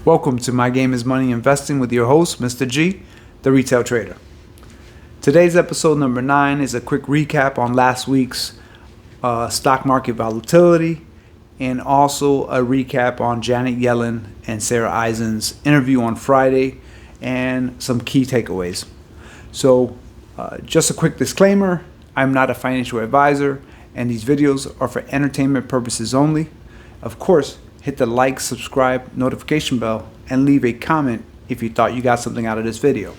Welcome to My Game is Money Investing with your host, Mr. G, the retail trader. Today's episode number 9 is a quick recap on last week's stock market volatility and also a recap on Janet Yellen and Sara Eisen's interview on Friday and some key takeaways. So just a quick disclaimer, I'm not a financial advisor and these videos are for entertainment purposes only. Of course, hit the like, subscribe, notification bell, and leave a comment if you thought you got something out of this video.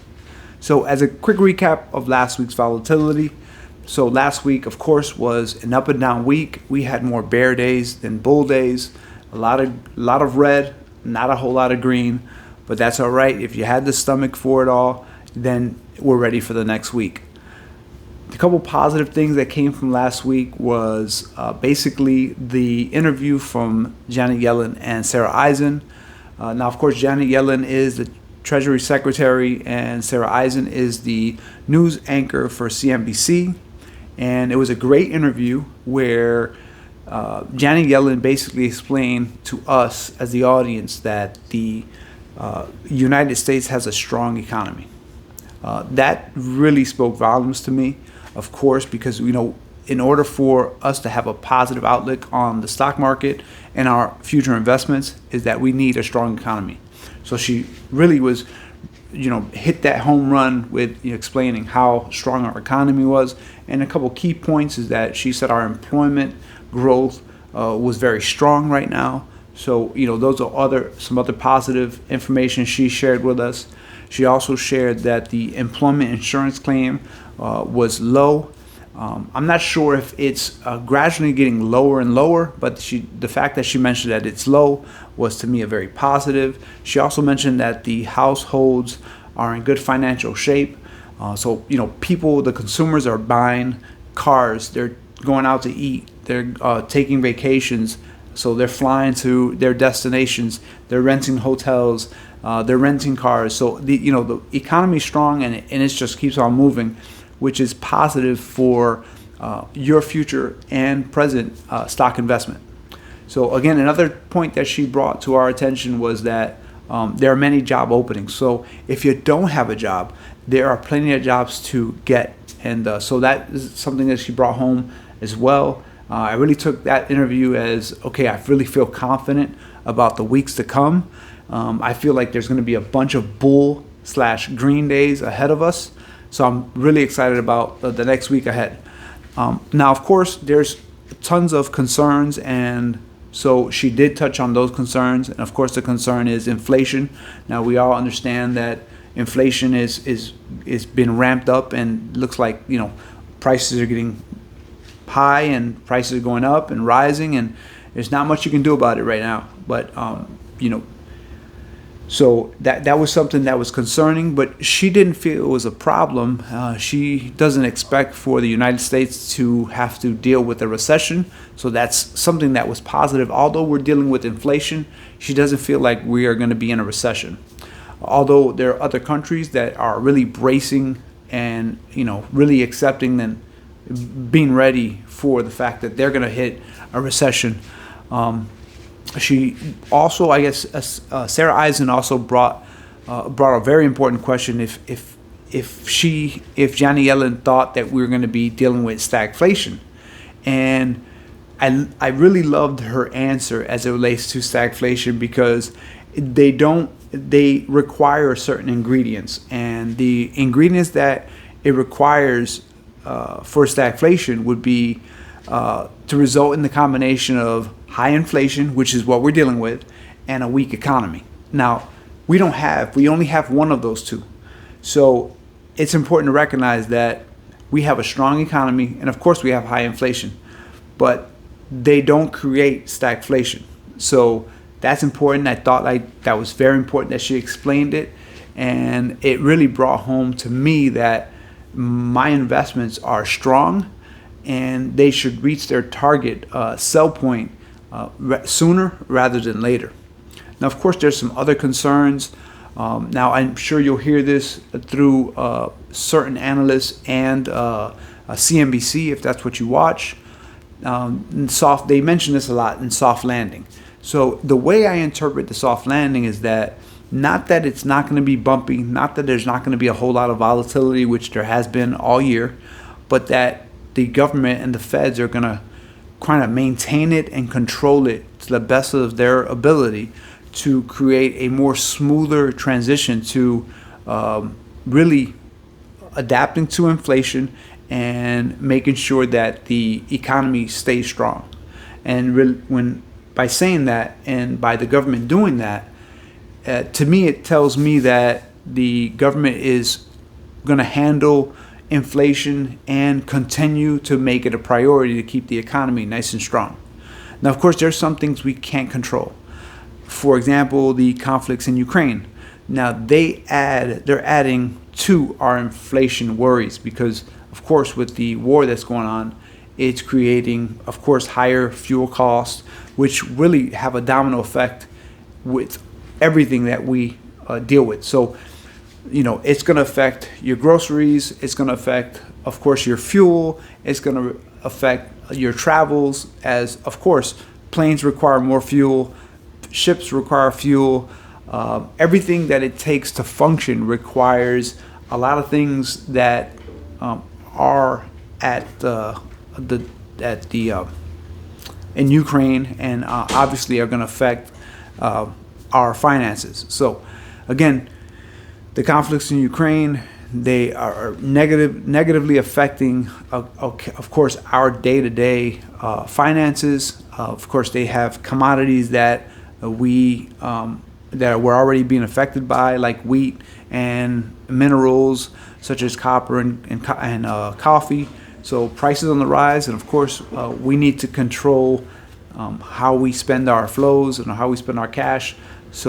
So as a quick recap of last week's volatility, so last week, of course, was an up and down week. We had more bear days than bull days, a lot of red, not a whole lot of green, but that's all right. If you had the stomach for it all, then we're ready for the next week. A couple positive things that came from last week was basically the interview from Janet Yellen and Sara Eisen. Now, of course, Janet Yellen is the Treasury Secretary and Sara Eisen is the news anchor for CNBC. And it was a great interview where Janet Yellen basically explained to us as the audience that the United States has a strong economy. That really spoke volumes to me. Of course, because in order for us to have a positive outlook on the stock market and our future investments is that we need a strong economy. So she really was, hit that home run with explaining how strong our economy was. And a couple key points is that she said our employment growth was very strong right now. So, those are some other positive information she shared with us. She also shared that the employment insurance claim was low. I'm not sure if it's gradually getting lower and lower, but the fact that she mentioned that it's low was to me a very positive. She also mentioned that the households are in good financial shape. So people, the consumers are buying cars, they're going out to eat, they're taking vacations, so they're flying to their destinations, they're renting hotels, they're renting cars. So the economy is strong and it just keeps on moving, which is positive for your future and present stock investment. So again, another point that she brought to our attention was that there are many job openings. So if you don't have a job, there are plenty of jobs to get. And so that is something that she brought home as well. I really took that interview as, okay, I really feel confident about the weeks to come. I feel like there's going to be a bunch of bull/green days ahead of us. So I'm really excited about the next week ahead. Now, of course, there's tons of concerns, and so she did touch on those concerns. And of course, the concern is inflation. Now, we all understand that inflation is been ramped up, and looks like prices are getting high, and prices are going up and rising, and there's not much you can do about it right now. But So that was something that was concerning, but she didn't feel it was a problem. She doesn't expect for the United States to have to deal with a recession. So that's something that was positive. Although we're dealing with inflation, she doesn't feel like we are going to be in a recession. Although there are other countries that are really bracing and really accepting and being ready for the fact that they're going to hit a recession. She also, I guess, Sara Eisen also brought a very important question. If Janet Yellen thought that we were going to be dealing with stagflation, and I really loved her answer as it relates to stagflation, because they require certain ingredients, and the ingredients that it requires for stagflation would be to result in the combination of high inflation, which is what we're dealing with, and a weak economy. Now, we only have one of those two. So it's important to recognize that we have a strong economy, and of course we have high inflation, but they don't create stagflation. So that's important. I thought that was very important that she explained it, and it really brought home to me that my investments are strong and they should reach their target sell point sooner rather than later. Now, of course, there's some other concerns. Now, I'm sure you'll hear this through certain analysts and CNBC if that's what you watch. They mention this a lot in soft landing. So the way I interpret the soft landing is that not that it's not going to be bumpy, not that there's not going to be a whole lot of volatility, which there has been all year, but that the government and the feds are going to kind of maintain it and control it to the best of their ability to create a more smoother transition to really adapting to inflation and making sure that the economy stays strong. And by saying that and by the government doing that, to me it tells me that the government is going to handle inflation and continue to make it a priority to keep the economy nice and strong. Now, of course, there's some things we can't control. For example, the conflicts in Ukraine. Now, they're adding to our inflation worries because, of course, with the war that's going on, it's creating, of course, higher fuel costs, which really have a domino effect with everything that we deal with. So, it's going to affect your groceries. It's going to affect, of course, your fuel. It's going to affect your travels as, of course, planes require more fuel. Ships require fuel. Everything that it takes to function requires a lot of things that are in Ukraine and obviously are going to affect our finances. So, again, the conflicts in Ukraine, they are negatively affecting, of course, our day-to-day finances. Of course, they have commodities that we're already being affected by, like wheat and minerals such as copper and coffee. So prices on the rise, and of course, we need to control how we spend our flows and how we spend our cash.